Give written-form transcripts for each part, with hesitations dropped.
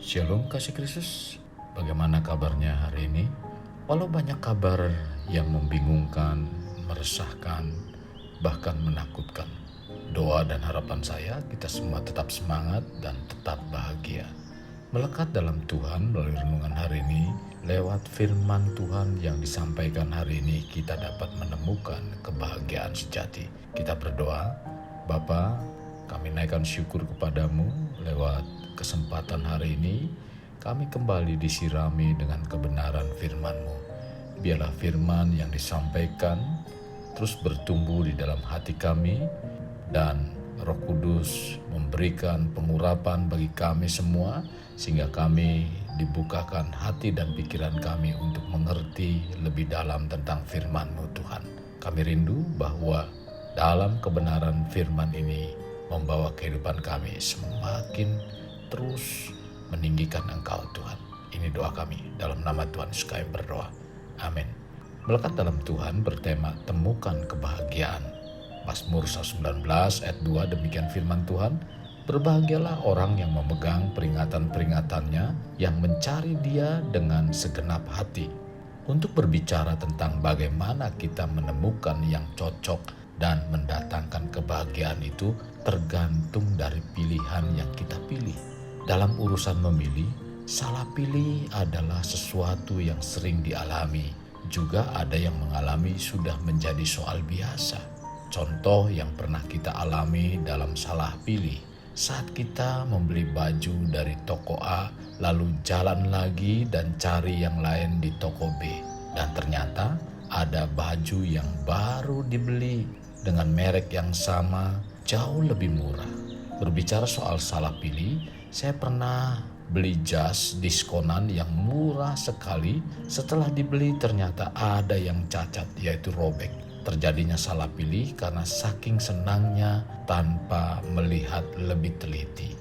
Shalom kasih Kristus. Bagaimana kabarnya hari ini? Walau banyak kabar yang membingungkan, meresahkan, bahkan menakutkan, doa dan harapan saya kita semua tetap semangat dan tetap bahagia. Melekat dalam Tuhan melalui renungan hari ini, lewat firman Tuhan yang disampaikan hari ini kita dapat menemukan kebahagiaan sejati. Kita berdoa, Bapa, kami naikkan syukur kepadamu lewat kesempatan hari ini. Kami kembali disirami dengan kebenaran firman-Mu. Biarlah firman yang disampaikan terus bertumbuh di dalam hati kami, dan Roh Kudus memberikan pengurapan bagi kami semua, sehingga kami dibukakan hati dan pikiran kami untuk mengerti lebih dalam tentang firman-Mu Tuhan. Kami rindu bahwa dalam kebenaran firman ini membawa kehidupan kami semakin terus meninggikan Engkau Tuhan. Ini doa kami dalam nama Tuhan Yesus kami berdoa. Amin. Melekat dalam Tuhan bertema temukan kebahagiaan. Mazmur 119 ayat 2 demikian firman Tuhan. Berbahagialah orang yang memegang peringatan-peringatannya, yang mencari Dia dengan segenap hati. Untuk berbicara tentang bagaimana kita menemukan yang cocok dan mendatangkan kebahagiaan itu tergantung dari pilihan yang kita pilih. Dalam urusan memilih, salah pilih adalah sesuatu yang sering dialami. Juga ada yang mengalami sudah menjadi soal biasa. Contoh yang pernah kita alami dalam salah pilih, saat kita membeli baju dari toko A, lalu jalan lagi dan cari yang lain di toko B. Dan ternyata ada baju yang baru dibeli dengan merek yang sama, jauh lebih murah. Berbicara soal salah pilih, saya pernah beli jas diskonan yang murah sekali. Setelah dibeli ternyata ada yang cacat, yaitu robek. Terjadinya salah pilih karena saking senangnya tanpa melihat lebih teliti.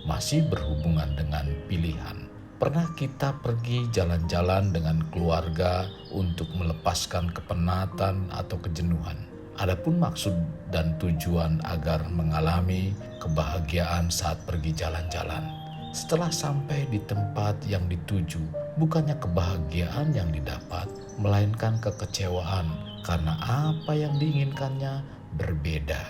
Masih berhubungan dengan pilihan. Pernah kita pergi jalan-jalan dengan keluarga untuk melepaskan kepenatan atau kejenuhan. Adapun maksud dan tujuan agar mengalami kebahagiaan saat pergi jalan-jalan. Setelah sampai di tempat yang dituju, bukannya kebahagiaan yang didapat, melainkan kekecewaan karena apa yang diinginkannya berbeda.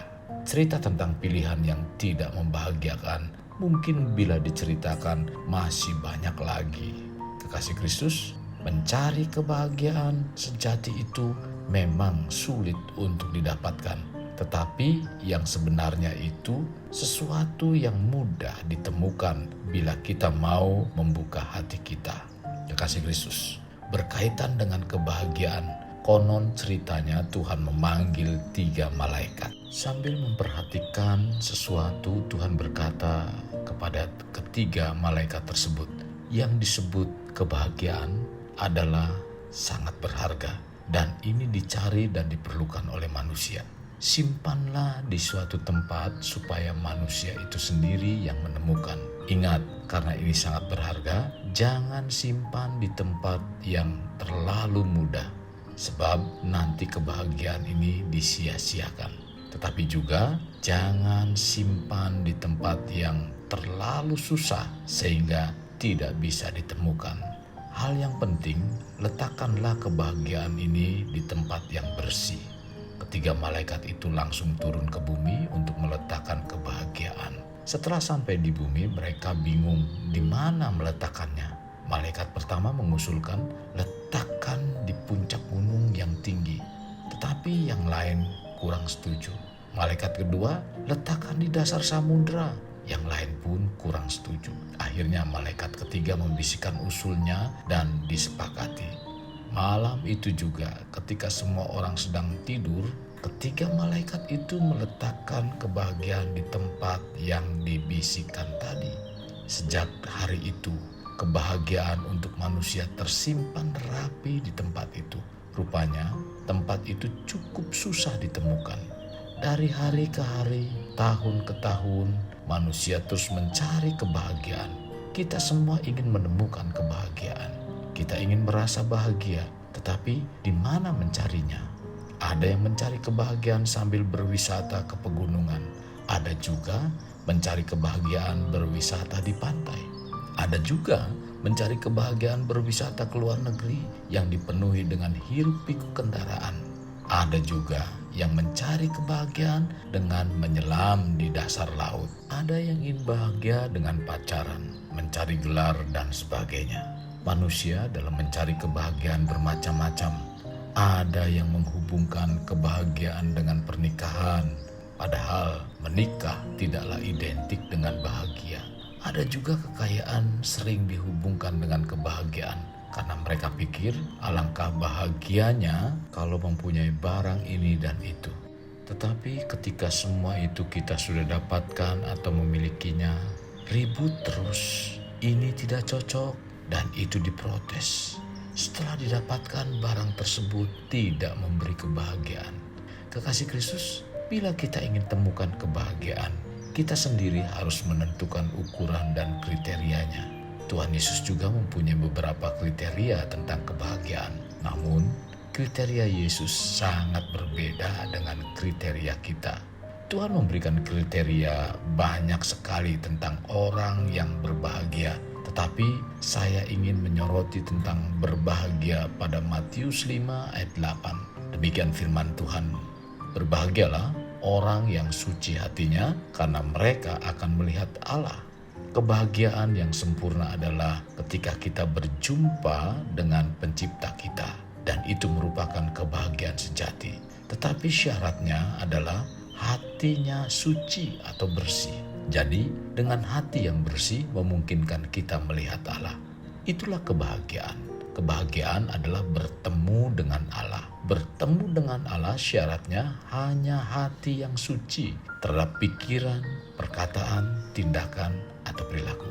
Cerita tentang pilihan yang tidak membahagiakan mungkin bila diceritakan masih banyak lagi. Kekasih Kristus, mencari kebahagiaan sejati itu memang sulit untuk didapatkan, tetapi yang sebenarnya itu sesuatu yang mudah ditemukan bila kita mau membuka hati kita. Kekasih Kristus, berkaitan dengan kebahagiaan, konon ceritanya Tuhan memanggil 3 malaikat. Sambil memperhatikan sesuatu, Tuhan berkata kepada ketiga malaikat tersebut, yang disebut kebahagiaan adalah sangat berharga, dan ini dicari dan diperlukan oleh manusia. Simpanlah di suatu tempat supaya manusia itu sendiri yang menemukan. Ingat, karena ini sangat berharga, jangan simpan di tempat yang terlalu mudah, sebab nanti kebahagiaan ini disia-siakan. Tetapi juga jangan simpan di tempat yang terlalu susah sehingga tidak bisa ditemukan. Hal yang penting, letakkanlah kebahagiaan ini di tempat yang bersih. Ketiga malaikat itu langsung turun ke bumi untuk meletakkan kebahagiaan. Setelah sampai di bumi, mereka bingung di mana meletakkannya. Malaikat pertama mengusulkan, letakkan di puncak gunung yang tinggi. Tetapi yang lain kurang setuju. Malaikat kedua, letakkan di dasar samudera. Yang lain pun kurang setuju. Akhirnya malaikat ketiga membisikkan usulnya dan disepakati. Malam itu juga ketika semua orang sedang tidur, ketiga malaikat itu meletakkan kebahagiaan di tempat yang dibisikkan tadi. Sejak hari itu, kebahagiaan untuk manusia tersimpan rapi di tempat itu. Rupanya tempat itu cukup susah ditemukan. Dari hari ke hari, tahun ke tahun, manusia terus mencari kebahagiaan. Kita semua ingin menemukan kebahagiaan. Kita ingin merasa bahagia, tetapi di mana mencarinya? Ada yang mencari kebahagiaan sambil berwisata ke pegunungan. Ada juga mencari kebahagiaan berwisata di pantai. Ada juga mencari kebahagiaan berwisata ke luar negeri yang dipenuhi dengan hiruk-pikuk kendaraan. Ada juga yang mencari kebahagiaan dengan menyelam di dasar laut. Ada yang ingin bahagia dengan pacaran, mencari gelar, dan sebagainya. Manusia dalam mencari kebahagiaan bermacam-macam. Ada yang menghubungkan kebahagiaan dengan pernikahan, padahal menikah tidaklah identik dengan bahagia. Ada juga kekayaan sering dihubungkan dengan kebahagiaan, karena mereka pikir alangkah bahagianya kalau mempunyai barang ini dan itu. Tetapi ketika semua itu kita sudah dapatkan atau memilikinya, ribut terus. Ini tidak cocok dan itu diprotes. Setelah didapatkan, barang tersebut tidak memberi kebahagiaan. Kekasih Kristus, bila kita ingin temukan kebahagiaan, kita sendiri harus menentukan ukuran dan kriterianya. Tuhan Yesus juga mempunyai beberapa kriteria tentang kebahagiaan. Namun, kriteria Yesus sangat berbeda dengan kriteria kita. Tuhan memberikan kriteria banyak sekali tentang orang yang berbahagia. Tetapi saya ingin menyoroti tentang berbahagia pada Matius 5 ayat 8. Demikian firman Tuhan. Berbahagialah orang yang suci hatinya, karena mereka akan melihat Allah. Kebahagiaan yang sempurna adalah ketika kita berjumpa dengan pencipta kita, dan itu merupakan kebahagiaan sejati. Tetapi syaratnya adalah hatinya suci atau bersih. Jadi dengan hati yang bersih memungkinkan kita melihat Allah. Itulah kebahagiaan. Kebahagiaan adalah bertemu dengan Allah. Bertemu dengan Allah syaratnya hanya hati yang suci terhadap pikiran, perkataan, tindakan, atau perilaku.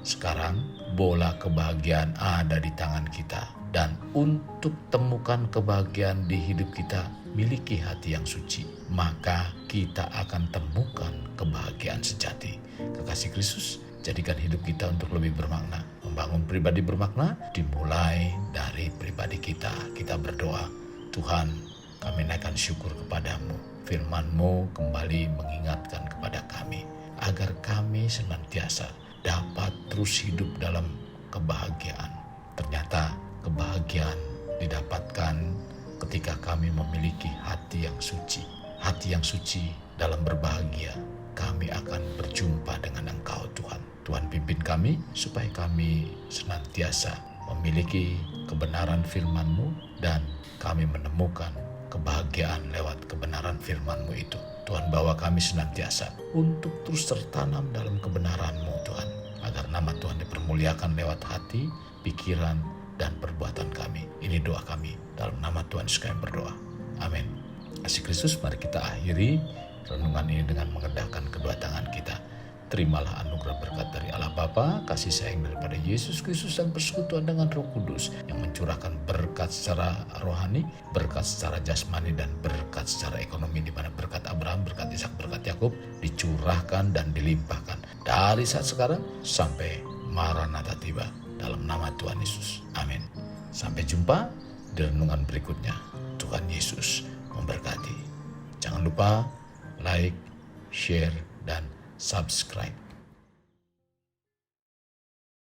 Sekarang bola kebahagiaan ada di tangan kita. Dan untuk temukan kebahagiaan di hidup kita, miliki hati yang suci. Maka kita akan temukan kebahagiaan sejati. Kekasih Kristus, jadikan hidup kita untuk lebih bermakna. Membangun pribadi bermakna dimulai dari pribadi kita. Kita berdoa, Tuhan, kami naikkan syukur kepadamu. Firman-Mu kembali mengingatkan kepada kami, agar kami senantiasa dapat terus hidup dalam kebahagiaan. Ternyata kebahagiaan didapatkan ketika kami memiliki hati yang suci. Hati yang suci dalam berbahagia, kami akan berjumpa dengan Engkau Tuhan. Tuhan pimpin kami supaya kami senantiasa memiliki kebenaran firman-Mu dan kami menemukan kebahagiaan lewat kebenaran firman-Mu itu. Tuhan, bawa kami senantiasa untuk terus tertanam dalam kebenaran-Mu Tuhan, agar nama Tuhan dipermuliakan lewat hati, pikiran, dan perbuatan kami. Ini doa kami dalam nama Tuhan Yesus kami berdoa. Amin. Kasih Kristus, mari kita akhiri renungan ini dengan mengendahkan kedua tangan kita. Terimalah anugerah berkat dari Allah Bapa, kasih sayang daripada Yesus Kristus, dan persekutuan dengan Roh Kudus yang mencurahkan berkat secara rohani, berkat secara jasmani, dan berkat secara ekonomi, di mana berkat Abraham, berkat Ishak, berkat Yakub dicurahkan dan dilimpahkan dari saat sekarang sampai Maranatha tiba. Dalam nama Tuhan Yesus. Amin. Sampai jumpa di renungan berikutnya. Tuhan Yesus memberkati. Jangan lupa like, share, dan subscribe.